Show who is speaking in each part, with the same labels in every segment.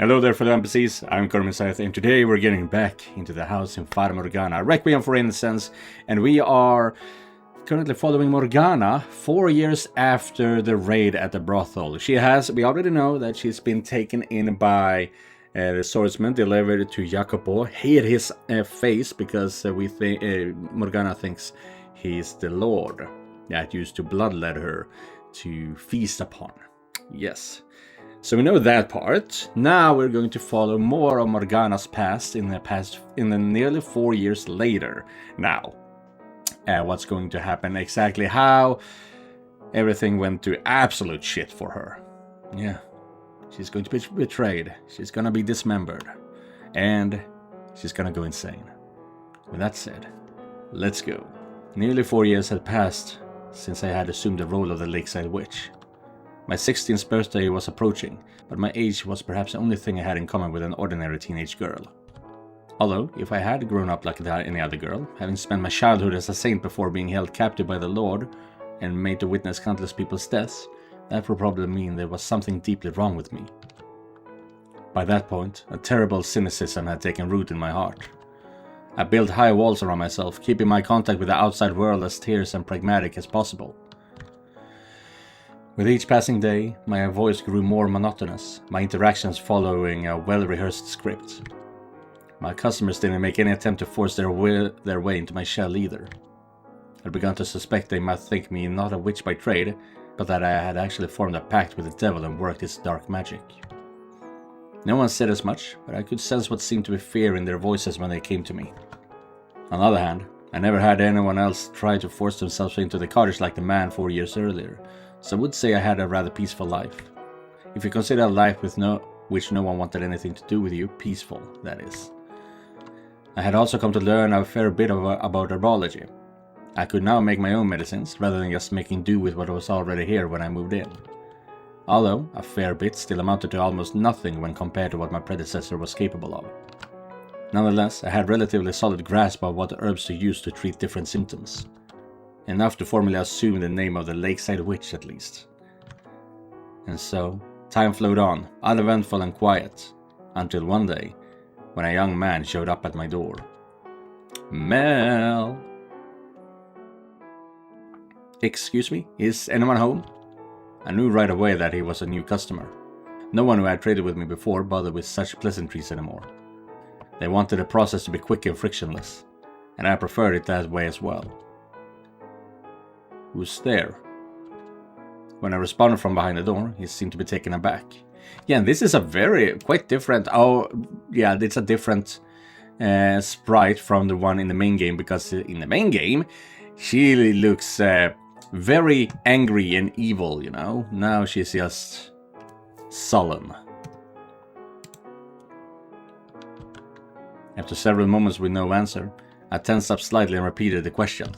Speaker 1: Hello there fellow NPCs, I'm Scythe, and today we're getting back into the house in Fata Morgana, Requiem for Innocence, and we are currently following Morgana 4 years after the raid at the brothel. We already know that she's been taken in by the swordsman, delivered to Jacopo, hid his face because Morgana thinks he's the lord that used to bloodlet her to feast upon. Yes. So we know that part. Now we're going to follow more of Morgana's past in the nearly 4 years later. Now, what's going to happen exactly? How everything went to absolute shit for her. Yeah, she's going to be betrayed. She's gonna be dismembered, and she's gonna go insane. With that said, let's go. Nearly 4 years had passed since I had assumed the role of the Lakeside Witch. My 16th birthday was approaching, but my age was perhaps the only thing I had in common with an ordinary teenage girl. Although, if I had grown up like any other girl, having spent my childhood as a saint before being held captive by the Lord and made to witness countless people's deaths, that would probably mean there was something deeply wrong with me. By that point, a terrible cynicism had taken root in my heart. I built high walls around myself, keeping my contact with the outside world as terse and pragmatic as possible. With each passing day, my voice grew more monotonous, my interactions following a well-rehearsed script. My customers didn't make any attempt to force their way into my shell either. I'd begun to suspect they might think me not a witch by trade, but that I had actually formed a pact with the devil and worked his dark magic. No one said as much, but I could sense what seemed to be fear in their voices when they came to me. On the other hand, I never had anyone else try to force themselves into the cottage like the man 4 years earlier, so I would say I had a rather peaceful life. If you consider a life which no one wanted anything to do with you, peaceful, that is. I had also come to learn a fair bit about herbology. I could now make my own medicines, rather than just making do with what was already here when I moved in. Although, a fair bit still amounted to almost nothing when compared to what my predecessor was capable of. Nonetheless, I had relatively solid grasp of what herbs to use to treat different symptoms. Enough to formally assume the name of the Lakeside Witch, at least. And so, time flowed on, uneventful and quiet, until one day, when a young man showed up at my door. Mel! Excuse me, is anyone home? I knew right away that he was a new customer. No one who had traded with me before bothered with such pleasantries anymore. They wanted the process to be quick and frictionless, and I preferred it that way as well. Who's there? When I responded from behind the door, he seemed to be taken aback. Yeah, and this is a quite different... Oh, yeah, it's a different sprite from the one in the main game, because in the main game, she looks very angry and evil, you know? Now she's just sullen. After several moments with no answer, I tensed up slightly and repeated the question.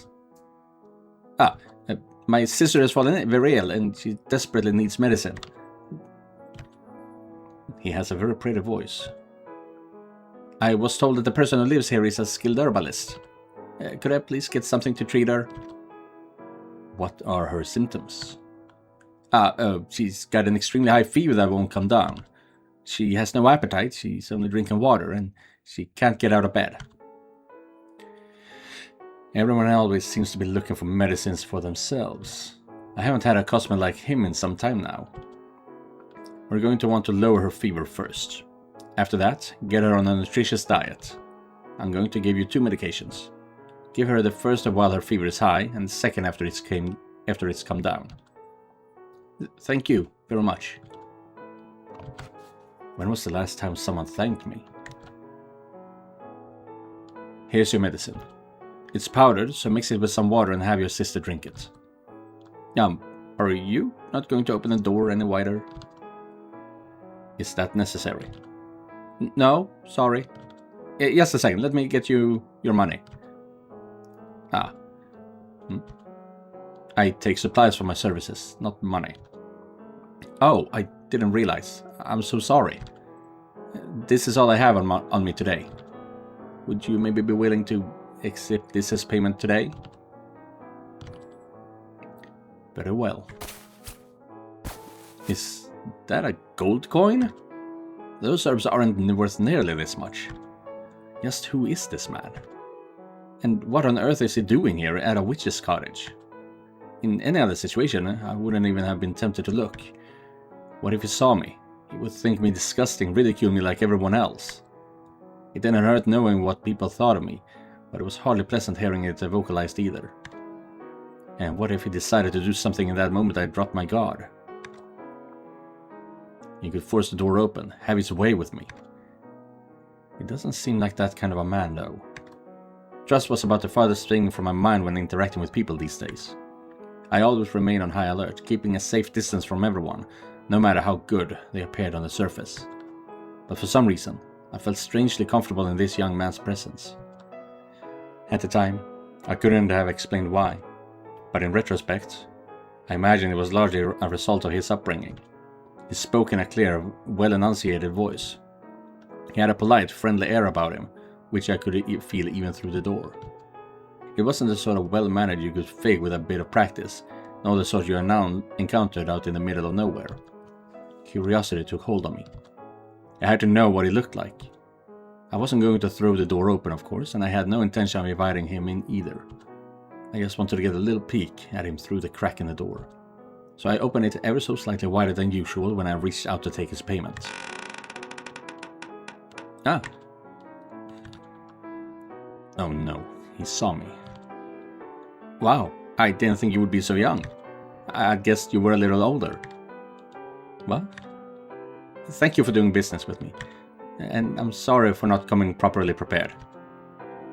Speaker 1: My sister has fallen very ill and she desperately needs medicine. He has a very pretty voice. I was told that the person who lives here is a skilled herbalist. Could I please get something to treat her? What are her symptoms? She's got an extremely high fever that won't come down. She has no appetite, she's only drinking water, and she can't get out of bed. Everyone always seems to be looking for medicines for themselves. I haven't had a customer like him in some time now. We're going to want to lower her fever first. After that, get her on a nutritious diet. I'm going to give you 2 medications. Give her the first while her fever is high, and the second after it's come down. Thank you very much. When was the last time someone thanked me? Here's your medicine. It's powdered, so mix it with some water and have your sister drink it. Are you not going to open the door any wider? Is that necessary? No, sorry. Just a second, let me get you your money. I take supplies for my services, not money. Oh, I didn't realize. I'm so sorry. This is all I have on me today. Would you maybe be willing to accept this as payment today? Very well. Is that a gold coin? Those herbs aren't worth nearly this much. Just who is this man? And what on earth is he doing here at a witch's cottage? In any other situation, I wouldn't even have been tempted to look. What if he saw me? He would think me disgusting, ridicule me like everyone else. It didn't hurt knowing what people thought of me, but it was hardly pleasant hearing it vocalized either. And what if he decided to do something in that moment I dropped my guard? He could force the door open, have his way with me. He doesn't seem like that kind of a man, though. Trust was about the farthest thing from my mind when interacting with people these days. I always remain on high alert, keeping a safe distance from everyone, no matter how good they appeared on the surface. But for some reason, I felt strangely comfortable in this young man's presence. At the time, I couldn't have explained why, but in retrospect, I imagine it was largely a result of his upbringing. He spoke in a clear, well-enunciated voice. He had a polite, friendly air about him, which I could feel even through the door. It wasn't the sort of well-mannered you could fake with a bit of practice, nor the sort you are now encountered out in the middle of nowhere. Curiosity took hold of me. I had to know what he looked like. I wasn't going to throw the door open, of course, and I had no intention of inviting him in either. I just wanted to get a little peek at him through the crack in the door. So I opened it ever so slightly wider than usual when I reached out to take his payment. Ah. Oh no, he saw me. Wow, I didn't think you would be so young. I guessed you were a little older. Well, thank you for doing business with me. And I'm sorry for not coming properly prepared.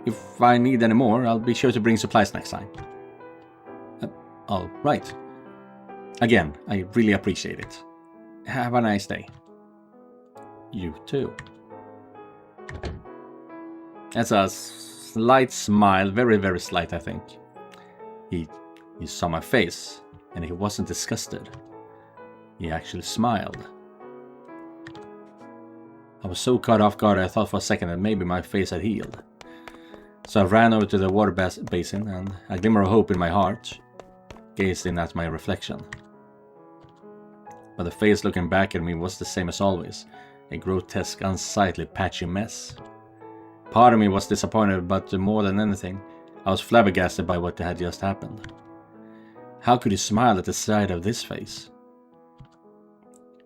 Speaker 1: If I need any more, I'll be sure to bring supplies next time. All right. Again, I really appreciate it. Have a nice day. You too. That's a slight smile, very, very slight, I think. He saw my face, and he wasn't disgusted. He actually smiled. I was so caught off guard I thought for a second that maybe my face had healed. So I ran over to the water basin, and a glimmer of hope in my heart gazed in at my reflection. But the face looking back at me was the same as always, a grotesque, unsightly, patchy mess. Part of me was disappointed, but more than anything, I was flabbergasted by what had just happened. How could he smile at the sight of this face?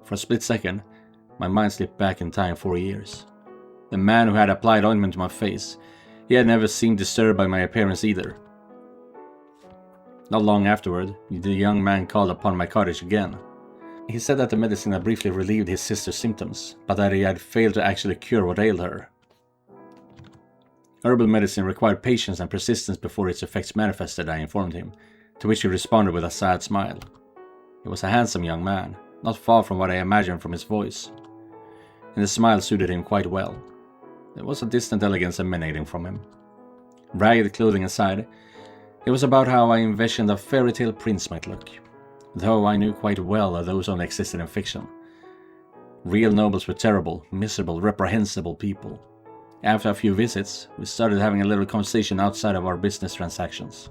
Speaker 1: For a split second, my mind slipped back in time 4 years. The man who had applied ointment to my face, he had never seemed disturbed by my appearance either. Not long afterward, the young man called upon my cottage again. He said that the medicine had briefly relieved his sister's symptoms, but that he had failed to actually cure what ailed her. Herbal medicine required patience and persistence before its effects manifested, I informed him, to which he responded with a sad smile. He was a handsome young man, not far from what I imagined from his voice, and the smile suited him quite well. There was a distant elegance emanating from him. Ragged clothing aside, it was about how I envisioned a fairy tale prince might look, though I knew quite well that those only existed in fiction. Real nobles were terrible, miserable, reprehensible people. After a few visits, we started having a little conversation outside of our business transactions.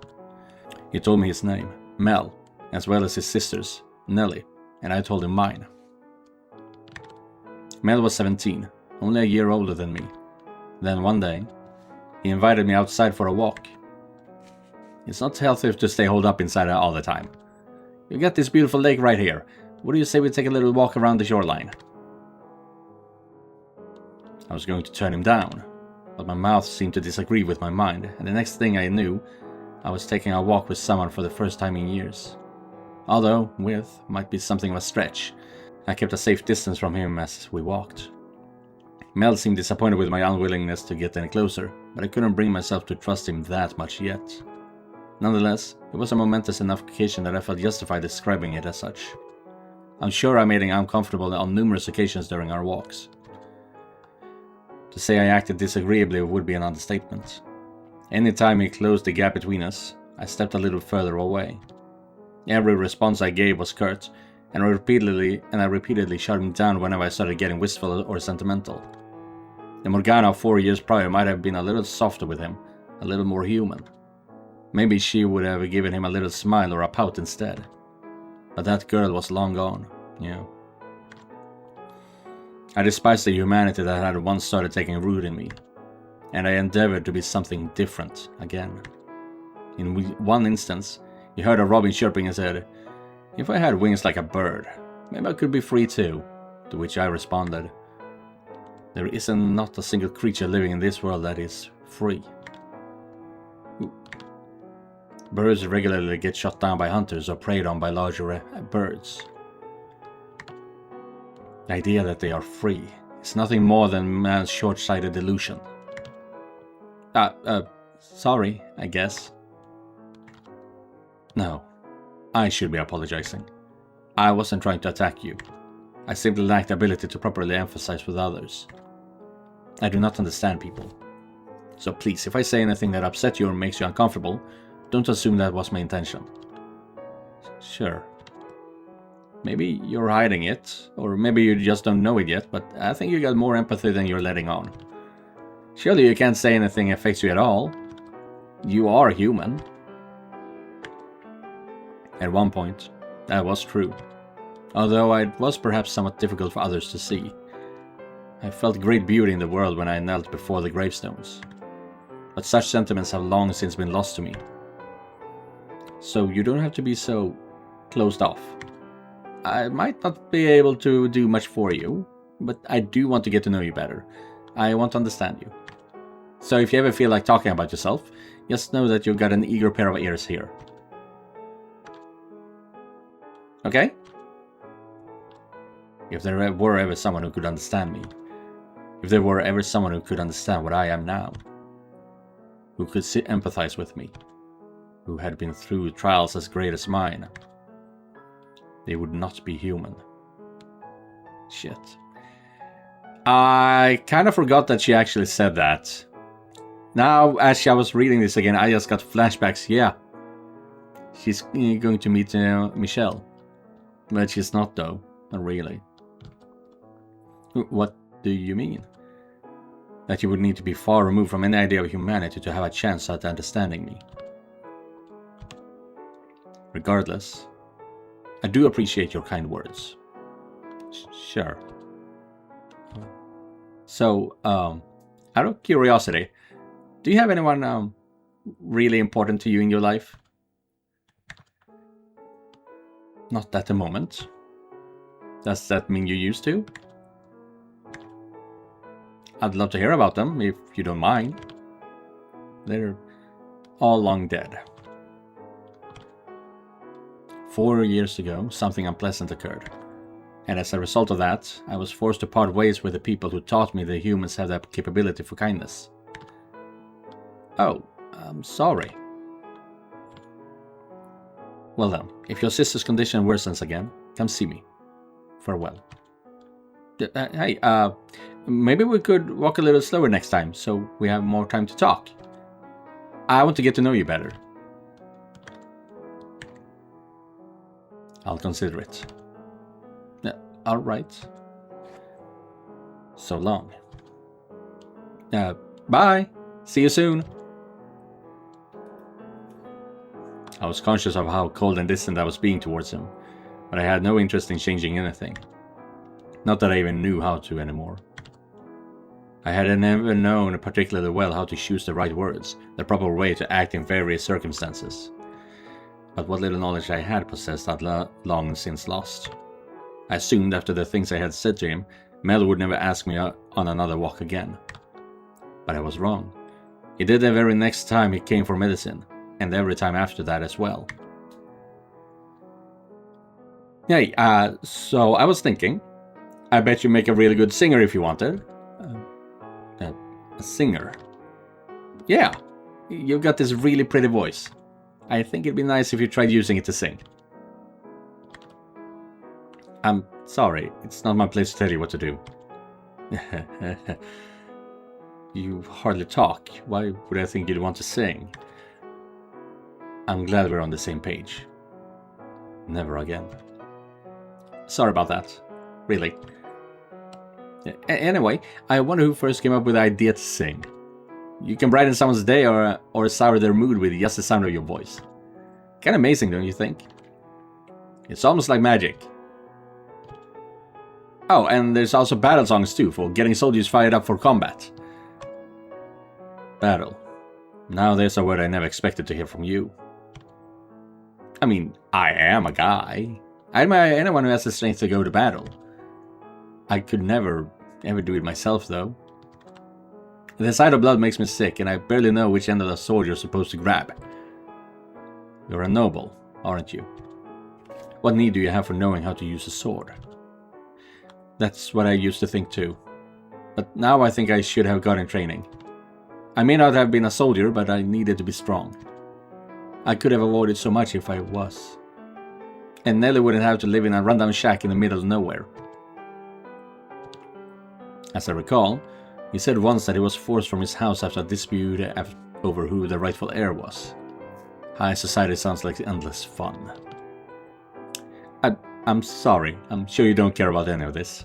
Speaker 1: He told me his name, Mel, as well as his sister's, Nellie, and I told him mine. Mel was 17, only a year older than me. Then one day, he invited me outside for a walk. It's not healthy to stay holed up inside all the time. You got this beautiful lake right here. What do you say we take a little walk around the shoreline? I was going to turn him down, but my mouth seemed to disagree with my mind, and the next thing I knew, I was taking a walk with someone for the first time in years. Although, with might be something of a stretch, I kept a safe distance from him as we walked. Mel seemed disappointed with my unwillingness to get any closer, but I couldn't bring myself to trust him that much yet. Nonetheless, it was a momentous enough occasion that I felt justified describing it as such. I'm sure I made him uncomfortable on numerous occasions during our walks. To say I acted disagreeably would be an understatement. Any time he closed the gap between us, I stepped a little further away. Every response I gave was curt, and I repeatedly shut him down whenever I started getting wistful or sentimental. The Morgana of 4 years prior might have been a little softer with him, a little more human. Maybe she would have given him a little smile or a pout instead. But that girl was long gone, yeah. I despised the humanity that had once started taking root in me, and I endeavored to be something different again. In one instance, he heard a robin chirping and said, "If I had wings like a bird, maybe I could be free too," to which I responded, "There isn't not a single creature living in this world that is free." Birds regularly get shot down by hunters or preyed on by larger birds. The idea that they are free is nothing more than man's short-sighted delusion. Sorry, I guess. No, I should be apologizing. I wasn't trying to attack you. I simply lacked the ability to properly emphasize with others. I do not understand people. So please, if I say anything that upsets you or makes you uncomfortable, don't assume that was my intention. Sure. Maybe you're hiding it, or maybe you just don't know it yet, but I think you got more empathy than you're letting on. Surely you can't say anything affects you at all. You are human. At one point, that was true. Although it was perhaps somewhat difficult for others to see. I felt great beauty in the world when I knelt before the gravestones. But such sentiments have long since been lost to me. So you don't have to be so closed off. I might not be able to do much for you, but I do want to get to know you better. I want to understand you. So if you ever feel like talking about yourself, just know that you've got an eager pair of ears here. Okay? If there were ever someone who could understand me, if there were ever someone who could understand what I am now, who could empathize with me, who had been through trials as great as mine, they would not be human. Shit. I kind of forgot that she actually said that. Now, as I was reading this again, I just got flashbacks. Yeah. She's going to meet Michelle. But she's not, though. Not really. What do you mean? That you would need to be far removed from any idea of humanity to have a chance at understanding me. Regardless, I do appreciate your kind words. Sure. So, out of curiosity, do you have anyone really important to you in your life? Not at the moment. Does that mean you used to? I'd love to hear about them, if you don't mind. They're all long dead. 4 years ago, something unpleasant occurred. And as a result of that, I was forced to part ways with the people who taught me that humans have the capability for kindness. Oh, I'm sorry. Well then, if your sister's condition worsens again, come see me. Farewell. Hey, maybe we could walk a little slower next time, so we have more time to talk. I want to get to know you better. I'll consider it. Alright. So long. Bye! See you soon! I was conscious of how cold and distant I was being towards him, but I had no interest in changing anything. Not that I even knew how to anymore. I had never known particularly well how to choose the right words, the proper way to act in various circumstances. But what little knowledge I had possessed had long since lost. I assumed after the things I had said to him, Mel would never ask me on another walk again. But I was wrong. He did the very next time he came for medicine, and every time after that as well. Hey, so I was thinking, I bet you make a really good singer if you wanted. A singer? Yeah, you've got this really pretty voice. I think it'd be nice if you tried using it to sing. I'm sorry, it's not my place to tell you what to do. You hardly talk. Why would I think you'd want to sing? I'm glad we're on the same page. Never again. Sorry about that. Really. Anyway, I wonder who first came up with the idea to sing. You can brighten someone's day or sour their mood with just the sound of your voice. Kinda amazing, don't you think? It's almost like magic. Oh, and there's also battle songs too, for getting soldiers fired up for combat. Battle. Now there's a word I never expected to hear from you. I mean, I am a guy. I admire anyone who has the strength to go to battle. I could never, ever do it myself, though. The sight of blood makes me sick, and I barely know which end of the sword you're supposed to grab. You're a noble, aren't you? What need do you have for knowing how to use a sword? That's what I used to think too. But now I think I should have gotten training. I may not have been a soldier, but I needed to be strong. I could have avoided so much if I was. And Nelly wouldn't have to live in a rundown shack in the middle of nowhere. As I recall, he said once that he was forced from his house after a dispute over who the rightful heir was. High society sounds like endless fun. I'm sorry, I'm sure you don't care about any of this.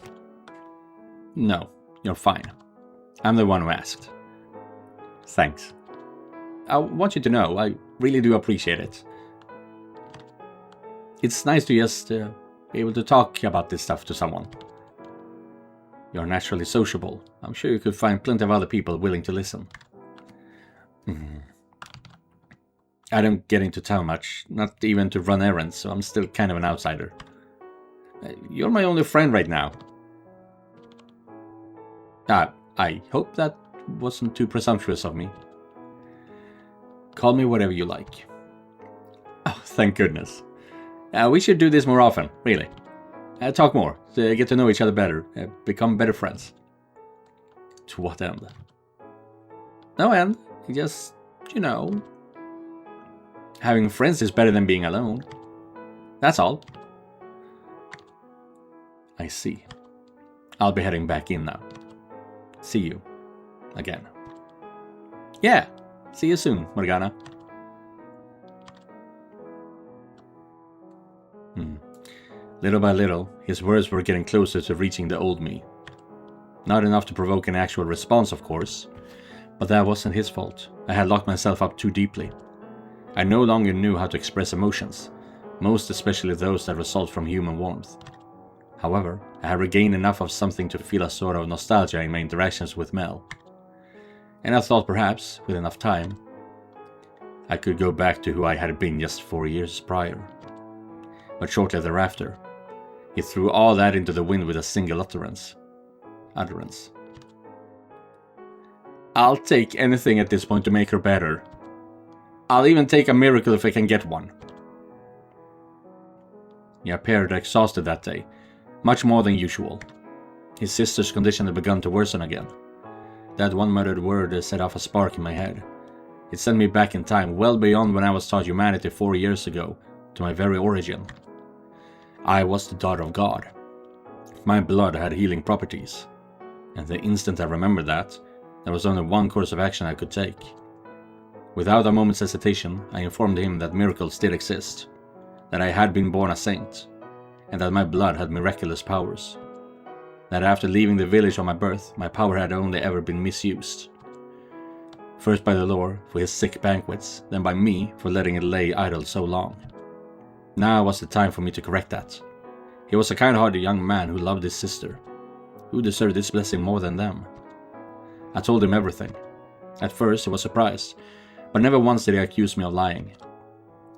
Speaker 1: No, you're fine. I'm the one who asked. Thanks. I want you to know, I really do appreciate it. It's nice to just be able to talk about this stuff to someone. You're naturally sociable. I'm sure you could find plenty of other people willing to listen. I don't get into town much, not even to run errands, so I'm still kind of an outsider. You're my only friend right now. I hope that wasn't too presumptuous of me. Call me whatever you like. Oh, thank goodness. We should do this more often, really. Talk more, get to know each other better, become better friends. To what end? No end, just, you know... Having friends is better than being alone. That's all. I see. I'll be heading back in now. See you. Again. Yeah, see you soon, Morgana. Little by little, his words were getting closer to reaching the old me. Not enough to provoke an actual response, of course. But that wasn't his fault. I had locked myself up too deeply. I no longer knew how to express emotions, most especially those that result from human warmth. However, I had regained enough of something to feel a sort of nostalgia in my interactions with Mel. And I thought perhaps, with enough time, I could go back to who I had been just 4 years prior. But shortly thereafter, he threw all that into the wind with a single utterance. I'll take anything at this point to make her better. I'll even take a miracle if I can get one. He appeared exhausted that day, much more than usual. His sister's condition had begun to worsen again. That one muttered word set off a spark in my head. It sent me back in time, well beyond when I was taught humanity 4 years ago, to my very origin. I was the daughter of God. My blood had healing properties. And the instant I remembered that, there was only one course of action I could take. Without a moment's hesitation, I informed him that miracles did exist, that I had been born a saint, and that my blood had miraculous powers. That after leaving the village of my birth, my power had only ever been misused. First by the Lord for his sick banquets, then by me for letting it lay idle so long. Now was the time for me to correct that. He was a kind-hearted young man who loved his sister. Who deserved this blessing more than them? I told him everything. At first he was surprised, but never once did he accuse me of lying.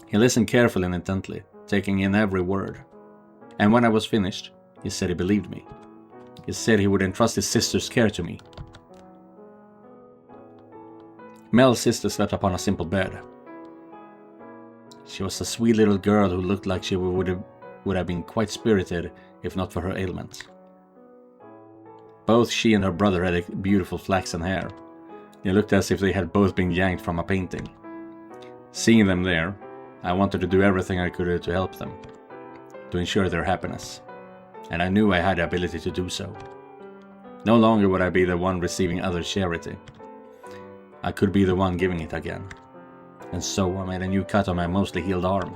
Speaker 1: He listened carefully and intently, taking in every word. And when I was finished, he said he believed me. He said he would entrust his sister's care to me. Mel's sister slept upon a simple bed. She was a sweet little girl who looked like she would have been quite spirited if not for her ailment. Both she and her brother had beautiful flaxen hair. They looked as if they had both been yanked from a painting. Seeing them there, I wanted to do everything I could to help them, to ensure their happiness, and I knew I had the ability to do so. No longer would I be the one receiving others' charity. I could be the one giving it again. And so I made a new cut on my mostly healed arm.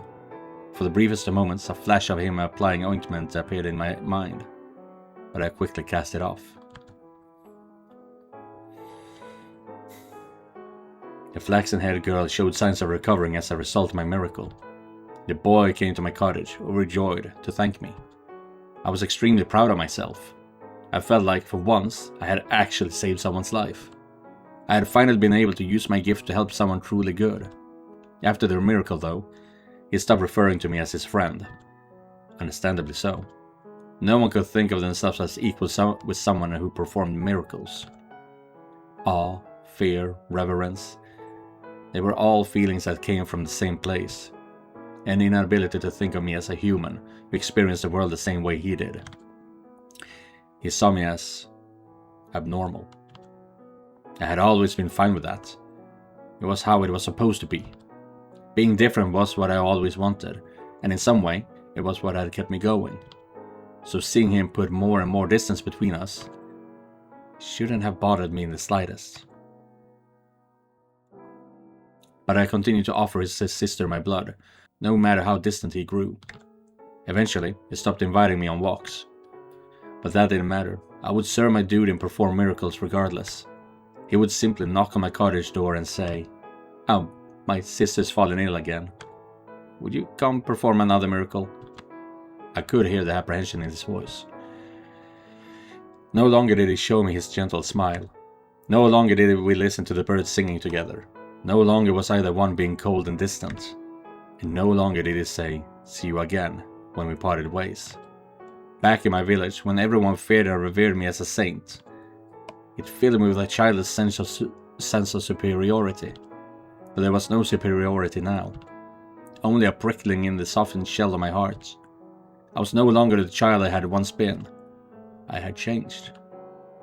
Speaker 1: For the briefest of moments, a flash of him applying ointment appeared in my mind, but I quickly cast it off. The flaxen-haired girl showed signs of recovering as a result of my miracle. The boy came to my cottage, overjoyed, to thank me. I was extremely proud of myself. I felt like, for once, I had actually saved someone's life. I had finally been able to use my gift to help someone truly good. After the miracle, though, he stopped referring to me as his friend. Understandably so. No one could think of themselves as equal with someone who performed miracles. Awe, fear, reverence. They were all feelings that came from the same place. An inability to think of me as a human who experienced the world the same way he did. He saw me as abnormal. I had always been fine with that. It was how it was supposed to be. Being different was what I always wanted, and in some way, it was what had kept me going. So seeing him put more and more distance between us shouldn't have bothered me in the slightest. But I continued to offer his sister my blood, no matter how distant he grew. Eventually, he stopped inviting me on walks. But that didn't matter. I would serve my duty and perform miracles regardless. He would simply knock on my cottage door and say, "Oh, my sister's fallen ill again. Would you come perform another miracle?" I could hear the apprehension in his voice. No longer did he show me his gentle smile. No longer did we listen to the birds singing together. No longer was I the one being cold and distant. And no longer did he say, "See you again," when we parted ways. Back in my village, when everyone feared and revered me as a saint, it filled me with a childish sense of superiority. But there was no superiority now. Only a prickling in the softened shell of my heart. I was no longer the child I had once been. I had changed.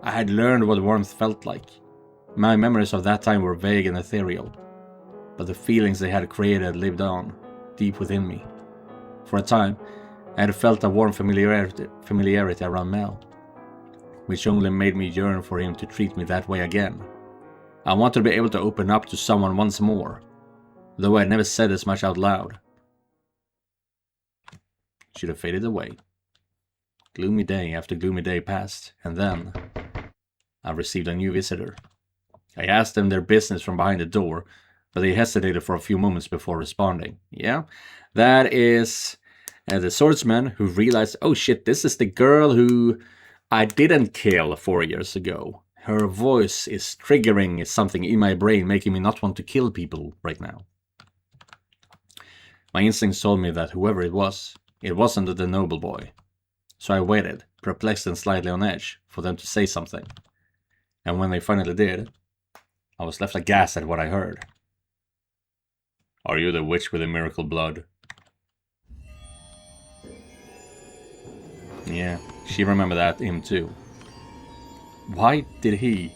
Speaker 1: I had learned what warmth felt like. My memories of that time were vague and ethereal, but the feelings they had created lived on, deep within me. For a time, I had felt a warm familiarity around Mel, which only made me yearn for him to treat me that way again. I wanted to be able to open up to someone once more, though I had never said as much out loud. Should have faded away. Gloomy day after gloomy day passed, and then I received a new visitor. I asked them their business from behind the door, but they hesitated for a few moments before responding. Yeah, that is the swordsman who realized, oh shit, this is the girl who I didn't kill 4 years ago. Her voice is triggering something in my brain, making me not want to kill people right now. My instincts told me that whoever it wasn't the noble boy. So I waited, perplexed and slightly on edge, for them to say something. And when they finally did, I was left aghast at what I heard. "Are you the witch with the miracle blood?" Yeah, she remembered him too. Why did he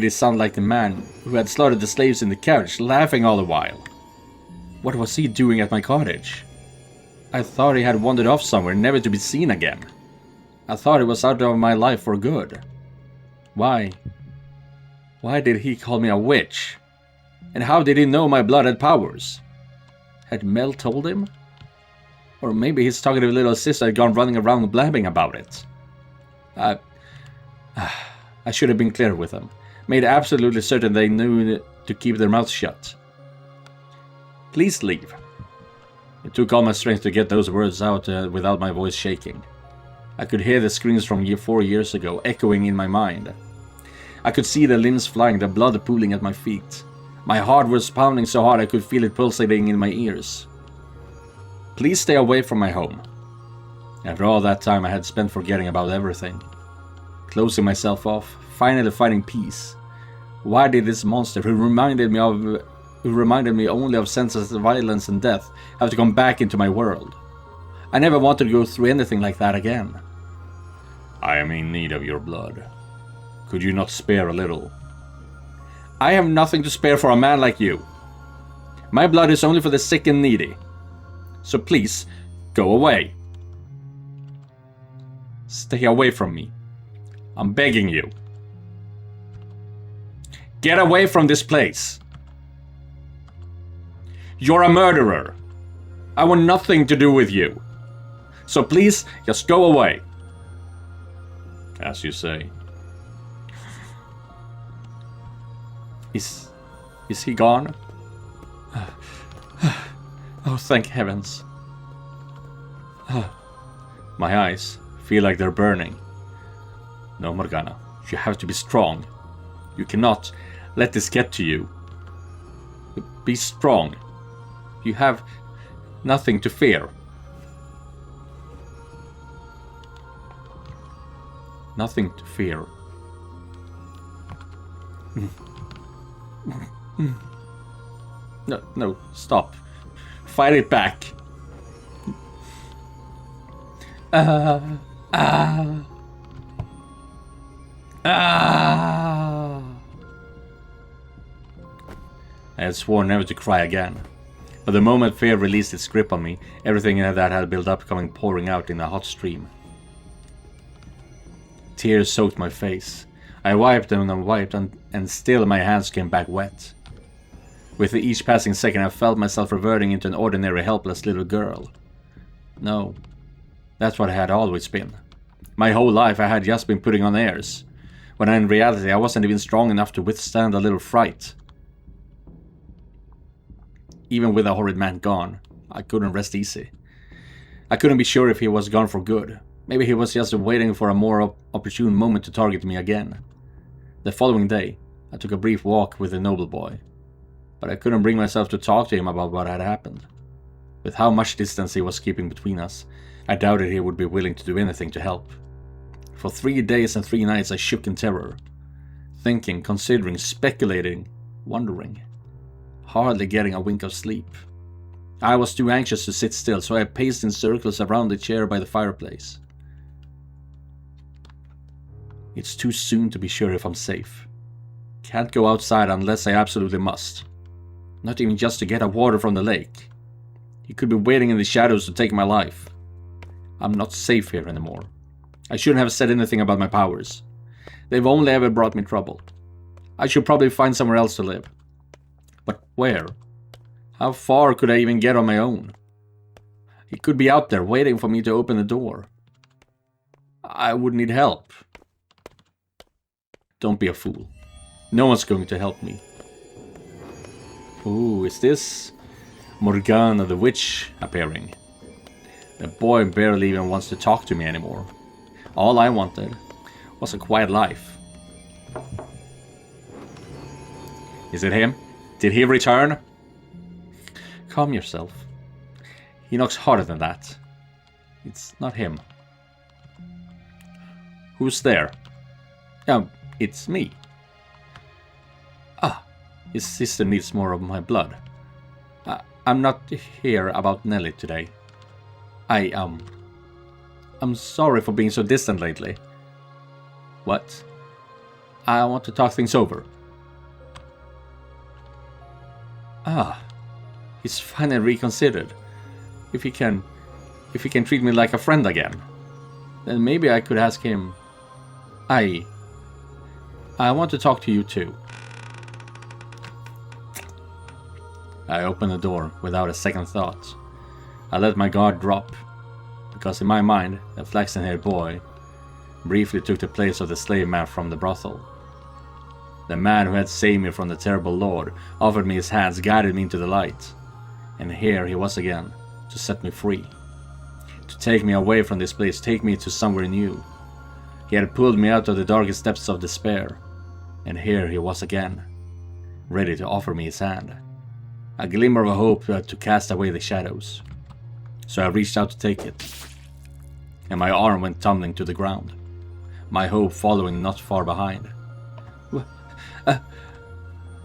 Speaker 1: sound like the man who had slaughtered the slaves in the carriage, laughing all the while? What was he doing at my cottage? I thought he had wandered off somewhere, never to be seen again. I thought he was out of my life for good. Why did he call me a witch? And how did he know my blood had powers? Had Mel told him? Or maybe his talkative little sister had gone running around blabbing about it. I should have been clear with them. Made absolutely certain they knew to keep their mouths shut. "Please leave." It took all my strength to get those words out without my voice shaking. I could hear the screams from 4 years ago echoing in my mind. I could see the limbs flying, the blood pooling at my feet. My heart was pounding so hard I could feel it pulsating in my ears. "Please stay away from my home." After all that time I had spent forgetting about everything. Closing myself off, finally finding peace. Why did this monster, who reminded me only of senseless violence and death, have to come back into my world? I never wanted to go through anything like that again. "I am in need of your blood. Could you not spare a little?" "I have nothing to spare for a man like you. My blood is only for the sick and needy. So please, go away. Stay away from me. I'm begging you. Get away from this place. You're a murderer. I want nothing to do with you. So please, just go away." "As you say." Is he gone? Oh, thank heavens. My eyes feel like they're burning. No, Morgana, you have to be strong. You cannot let this get to you. Be strong. You have nothing to fear. Nothing to fear. No, no, stop. Fight it back. I had sworn never to cry again. But the moment fear released its grip on me, everything that had built up coming pouring out in a hot stream. Tears soaked my face. I wiped them and wiped, and still my hands came back wet. With each passing second, I felt myself reverting into an ordinary, helpless little girl. No, that's what I had always been. My whole life I had just been putting on airs, when in reality I wasn't even strong enough to withstand a little fright. Even with the horrid man gone, I couldn't rest easy. I couldn't be sure if he was gone for good. Maybe he was just waiting for a more opportune moment to target me again. The following day, I took a brief walk with the noble boy, but I couldn't bring myself to talk to him about what had happened. With how much distance he was keeping between us, I doubted he would be willing to do anything to help. For 3 days and 3 nights I shook in terror, thinking, considering, speculating, wondering, hardly getting a wink of sleep. I was too anxious to sit still, so I paced in circles around the chair by the fireplace. It's too soon to be sure if I'm safe. Can't go outside unless I absolutely must. Not even just to get a water from the lake. He could be waiting in the shadows to take my life. I'm not safe here anymore. I shouldn't have said anything about my powers. They've only ever brought me trouble. I should probably find somewhere else to live. But where? How far could I even get on my own? He could be out there waiting for me to open the door. I would need help. Don't be a fool. No one's going to help me. Ooh, is this Morgana the witch appearing? The boy barely even wants to talk to me anymore. All I wanted was a quiet life. Is it him? Did he return? Calm yourself. He knocks harder than that. It's not him. Who's there? It's me. Ah, his sister needs more of my blood. I'm not here about Nelly today. I'm sorry for being so distant lately. What? I want to talk things over. Ah, he's finally reconsidered. If he can treat me like a friend again, then maybe I could ask him. I want to talk to you too. I opened the door without a second thought. I let my guard drop, because in my mind, the flaxen-haired boy briefly took the place of the slave man from the brothel. The man who had saved me from the terrible lord offered me his hands, guided me into the light. And here he was again, to set me free. To take me away from this place, take me to somewhere new. He had pulled me out of the darkest depths of despair. And here he was again, ready to offer me his hand. A glimmer of hope to cast away the shadows. So I reached out to take it. And my arm went tumbling to the ground. My hope following not far behind.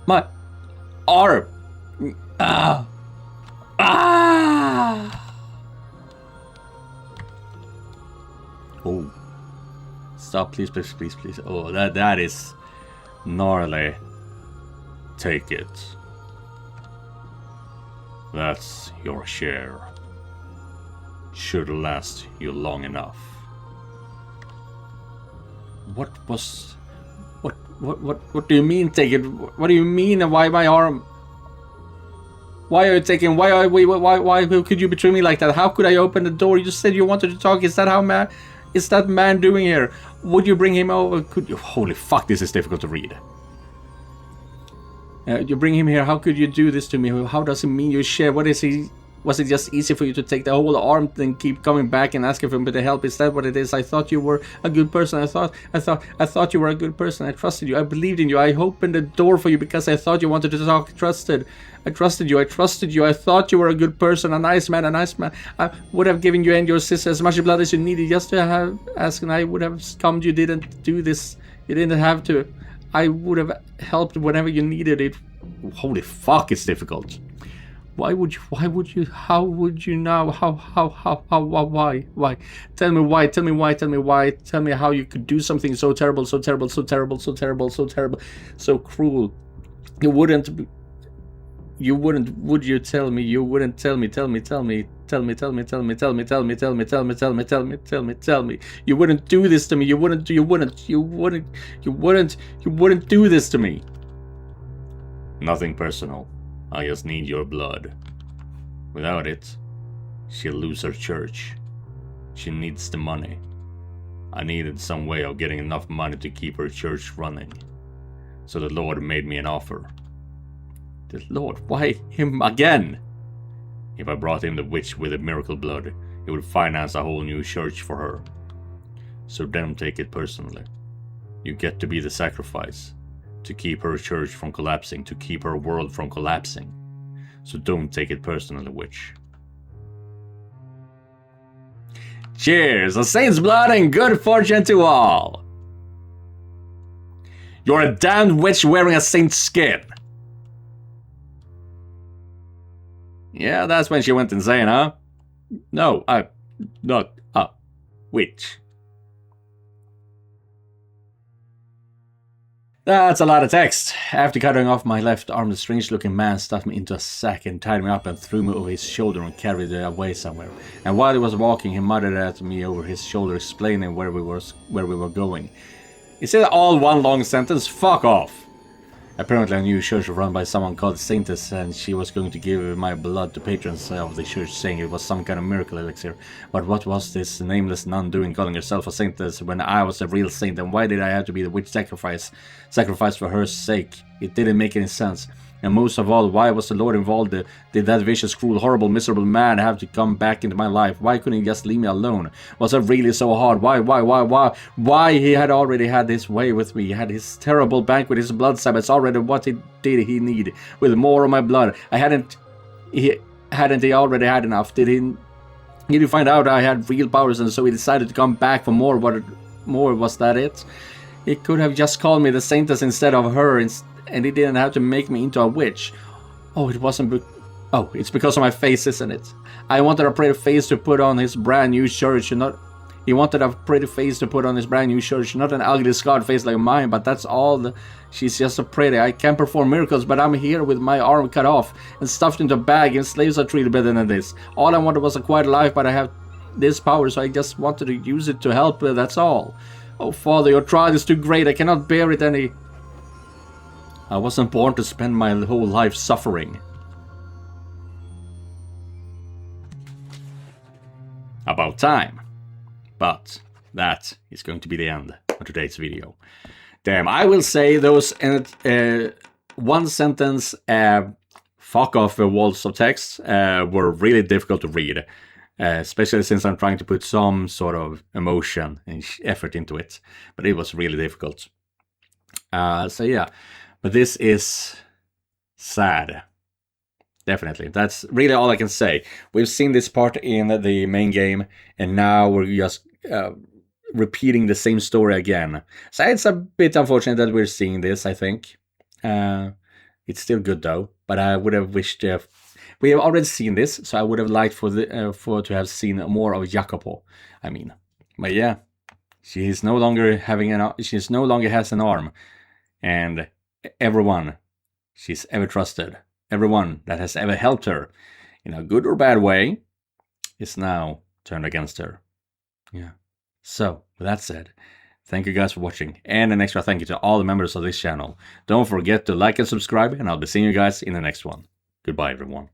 Speaker 1: My arm! Ah! Ah! Oh. Stop, please, please, please, please. Oh, that is gnarly. Take it. That's your share. Should last you long enough. What do you mean take it? What do you mean? Why my arm? Why are you taking? Why could you betray me like that? How could I open the door? You just said you wanted to talk. Is that how man? Is that man doing here? Would you bring him over? Could you? Holy fuck! This is difficult to read. You bring him here. How could you do this to me? How does he mean you share? What is he? Was it just easy for you to take the whole arm and keep coming back and asking for me to help? Is that what it is? I thought you were a good person. I thought you were a good person. I trusted you. I believed in you. I opened the door for you because I thought you wanted to talk. I trusted you. I trusted you. I thought you were a good person, a nice man, a nice man. I would have given you and your sister as much blood as you needed just to have asked, and I would have come. You didn't do this. You didn't have to. I would have helped whenever you needed it. Holy fuck, it's difficult. Why would you, how would you now, why? Tell me why, tell me how you could do something so terrible, so cruel. Would you tell me, you wouldn't tell me. Tell me. You wouldn't do this to me, you wouldn't do this to me. Nothing personal. I just need your blood. Without it, she'll lose her church. She needs the money. I needed some way of getting enough money to keep her church running. So the Lord made me an offer. The Lord? Why him again? If I brought him the witch with the miracle blood, he would finance a whole new church for her. So don't take it personally. You get to be the sacrifice. To keep her church from collapsing, to keep her world from collapsing. So don't take it personally, witch. Cheers! A saint's blood and good fortune to all! You're a damned witch wearing a saint's skin! Yeah, that's when she went insane, huh? No, I'm not a witch. That's a lot of text. After cutting off my left arm, the strange-looking man stuffed me into a sack and tied me up and threw me over his shoulder and carried it away somewhere. And while he was walking, he muttered at me over his shoulder, explaining where we were going. Is it all one long sentence? Fuck off! Apparently a new church run by someone called Scythe, and she was going to give my blood to patrons of the church, saying it was some kind of miracle elixir. But what was this nameless nun doing calling herself a saintess when I was a real saint, and why did I have to be the witch sacrifice for her sake? It didn't make any sense. And most of all, why was the Lord involved? Did that vicious, cruel, horrible, miserable man have to come back into my life? Why couldn't he just leave me alone? Was it really so hard? Why he had already had his way with me? He had his terrible banquet, his blood sabbaths already. What did he need? With more of my blood? Hadn't he already had enough? Did he find out I had real powers, and so he decided to come back for more? More, was that it? He could have just called me the saintess instead of her, and he didn't have to make me into a witch. Oh, it's because of my face, isn't it? I wanted a pretty face to put on his brand new church, he wanted a pretty face to put on his brand new church, not an ugly scarred face like mine, but that's all. She's just so pretty. I can't perform miracles, but I'm here with my arm cut off and stuffed into a bag, and slaves are treated better than this. All I wanted was a quiet life, but I have this power, so I just wanted to use it to help, that's all. Oh, Father, your trial is too great. I cannot bear it any. I wasn't born to spend my whole life suffering. About time. But that is going to be the end of today's video. Damn, I will say those one sentence fuck off walls of text were really difficult to read. Especially since I'm trying to put some sort of emotion and effort into it. But it was really difficult. So yeah. But this is sad. Definitely. That's really all I can say. We've seen this part in the main game, and now we're just repeating the same story again. So it's a bit unfortunate that we're seeing this, I think. It's still good though, but I would have wished... we have already seen this, so I would have liked to have seen more of Jacopo. I mean, but yeah, she's no longer has an arm, and everyone she's ever trusted, everyone that has ever helped her in a good or bad way, is now turned against her. Yeah. So, with that said, thank you guys for watching, and an extra thank you to all the members of this channel. Don't forget to like and subscribe, and I'll be seeing you guys in the next one. Goodbye, everyone.